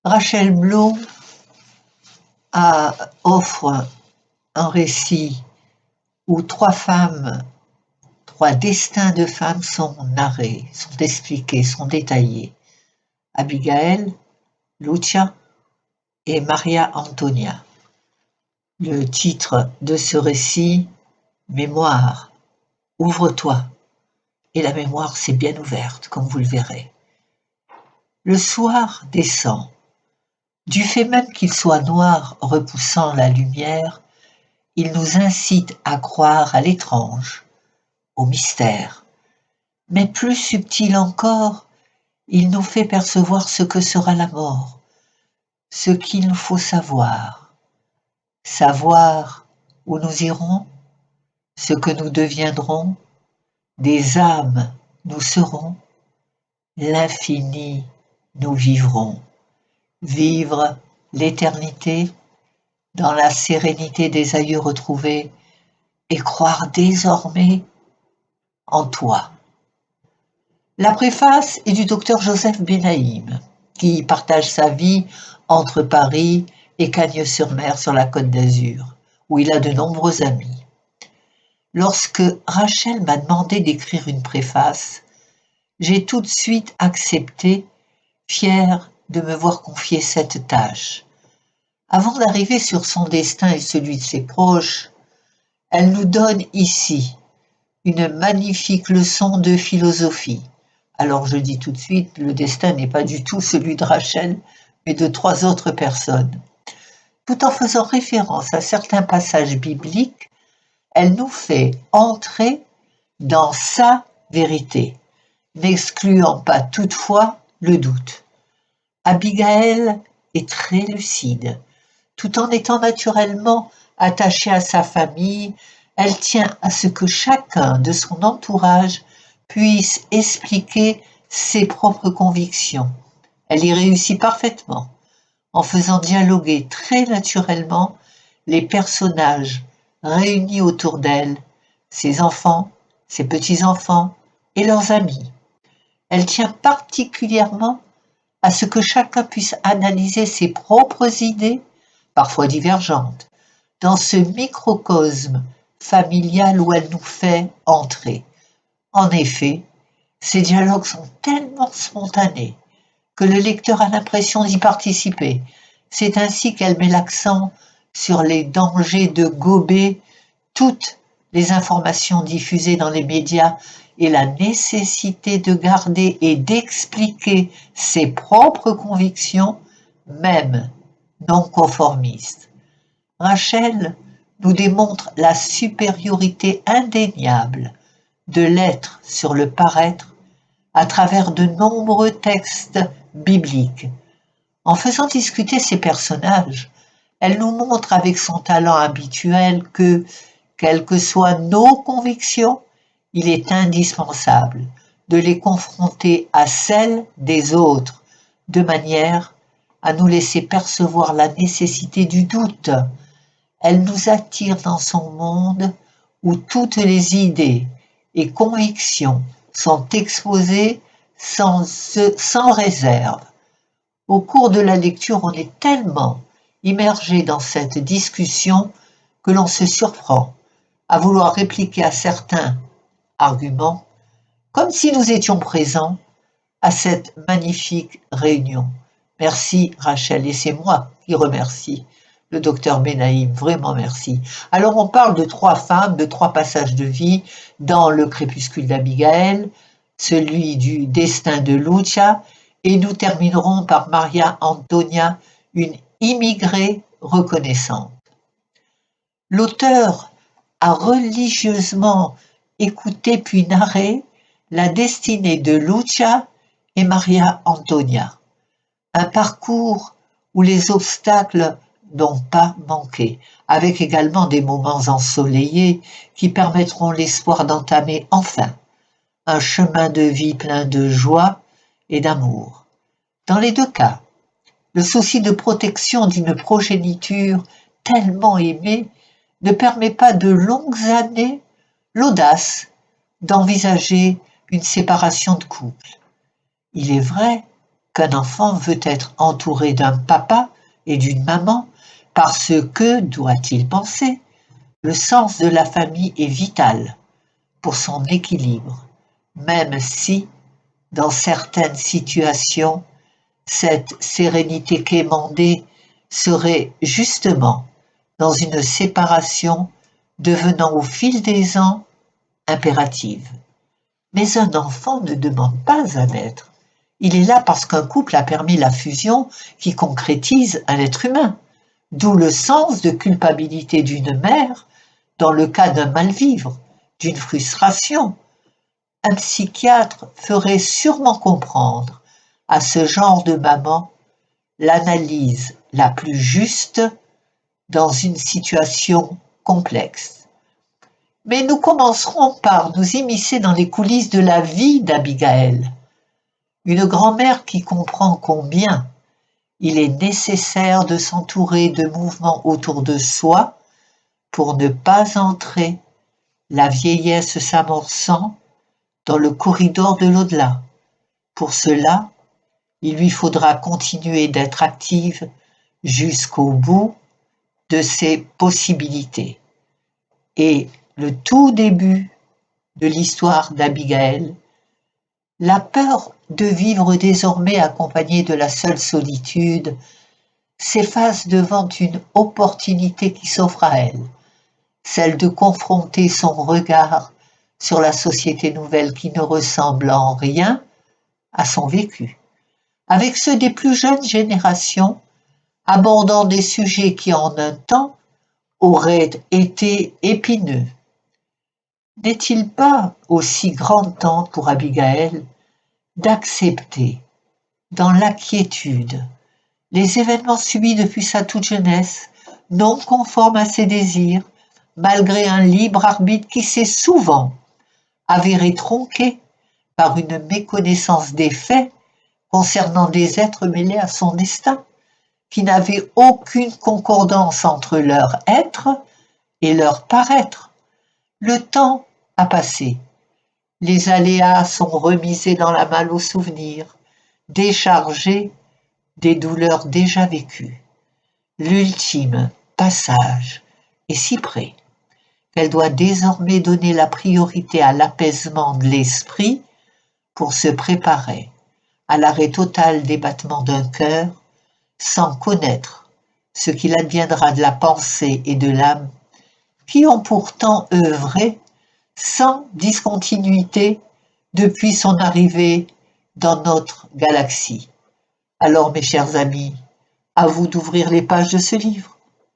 Rachel Bloch offre un récit où trois destins de femmes sont narrés, sont expliqués, sont détaillés. Abigail, Lucia et Maria Antonia. Le titre de ce récit, Mémoire, ouvre-toi. Et la mémoire s'est bien ouverte, comme vous le verrez. Le soir descend. Du fait même qu'il soit noir repoussant la lumière, il nous incite à croire à l'étrange, au mystère. Mais plus subtil encore, il nous fait percevoir ce que sera la mort, ce qu'il nous faut savoir. Savoir où nous irons, ce que nous deviendrons, des âmes nous serons, l'infini nous vivrons. Vivre l'éternité dans la sérénité des aïeux retrouvés et croire désormais en toi. La préface est du docteur Joseph Benaïm, qui partage sa vie entre Paris et Cagnes-sur-Mer sur la Côte d'Azur, où il a de nombreux amis. Lorsque Rachel m'a demandé d'écrire une préface, j'ai tout de suite accepté, fière de me voir confier cette tâche. Avant d'arriver sur son destin et celui de ses proches, elle nous donne ici une magnifique leçon de philosophie. Alors je dis tout de suite, le destin n'est pas du tout celui de Rachel, mais de trois autres personnes. Tout en faisant référence à certains passages bibliques, elle nous fait entrer dans sa vérité, n'excluant pas toutefois le doute. Abigail est très lucide. Tout en étant naturellement attachée à sa famille, elle tient à ce que chacun de son entourage puisse expliquer ses propres convictions. Elle y réussit parfaitement, en faisant dialoguer très naturellement les personnages réunis autour d'elle, ses enfants, ses petits-enfants et leurs amis. Elle tient particulièrement à ce que chacun puisse analyser ses propres idées, parfois divergentes, dans ce microcosme familial où elle nous fait entrer. En effet, ces dialogues sont tellement spontanés que le lecteur a l'impression d'y participer. C'est ainsi qu'elle met l'accent sur les dangers de gober toutes les informations diffusées dans les médias et la nécessité de garder et d'expliquer ses propres convictions, même non conformistes. Rachel nous démontre la supériorité indéniable de l'être sur le paraître à travers de nombreux textes bibliques. En faisant discuter ces personnages, elle nous montre avec son talent habituel que, quelles que soient nos convictions, il est indispensable de les confronter à celles des autres, de manière à nous laisser percevoir la nécessité du doute. Elle nous attire dans son monde où toutes les idées et convictions sont exposées sans réserve. Au cours de la lecture, on est tellement immergé dans cette discussion que l'on se surprend à vouloir répliquer à certains arguments comme si nous étions présents à cette magnifique réunion. Merci Rachel, et c'est moi qui remercie le docteur Benaïm, vraiment merci. Alors on parle de trois femmes, de trois passages de vie dans le crépuscule d'Abigail, celui du destin de Lucia, et nous terminerons par Maria Antonia, une immigrée reconnaissante. L'auteur a religieusement écouté puis narré la destinée de Lucia et Maria Antonia, un parcours où les obstacles n'ont pas manqué, avec également des moments ensoleillés qui permettront l'espoir d'entamer enfin un chemin de vie plein de joie et d'amour. Dans les deux cas, le souci de protection d'une progéniture tellement aimée ne permet pas de longues années l'audace d'envisager une séparation de couple. Il est vrai qu'un enfant veut être entouré d'un papa et d'une maman parce que, doit-il penser, le sens de la famille est vital pour son équilibre, même si, dans certaines situations, cette sérénité quémandée serait justement dans une séparation devenant au fil des ans impérative. Mais un enfant ne demande pas à naître. Il est là parce qu'un couple a permis la fusion qui concrétise un être humain, d'où le sens de culpabilité d'une mère dans le cas d'un mal-vivre, d'une frustration. Un psychiatre ferait sûrement comprendre à ce genre de maman l'analyse la plus juste dans une situation complexe. Mais nous commencerons par nous immiscer dans les coulisses de la vie d'Abigaël, une grand-mère qui comprend combien il est nécessaire de s'entourer de mouvements autour de soi pour ne pas entrer, la vieillesse s'amorçant, dans le corridor de l'au-delà. Pour cela, il lui faudra continuer d'être active jusqu'au bout de ses possibilités. Et le tout début de l'histoire d'Abigaël, la peur de vivre désormais accompagnée de la seule solitude s'efface devant une opportunité qui s'offre à elle, celle de confronter son regard sur la société nouvelle qui ne ressemble en rien à son vécu, avec ceux des plus jeunes générations, abordant des sujets qui en un temps auraient été épineux. N'est-il pas aussi grand temps pour Abigaël d'accepter, dans la quiétude, les événements subis depuis sa toute jeunesse, non conformes à ses désirs, malgré un libre arbitre qui s'est souvent avéré tronqué par une méconnaissance des faits concernant des êtres mêlés à son destin, qui n'avaient aucune concordance entre leur être et leur paraître. Le temps a passé. Les aléas sont remisés dans la malle aux souvenirs, déchargés des douleurs déjà vécues. L'ultime passage est si près qu'elle doit désormais donner la priorité à l'apaisement de l'esprit pour se préparer à l'arrêt total des battements d'un cœur sans connaître ce qu'il adviendra de la pensée et de l'âme qui ont pourtant œuvré sans discontinuité depuis son arrivée dans notre galaxie. Alors, mes chers amis, à vous d'ouvrir les pages de ce livre.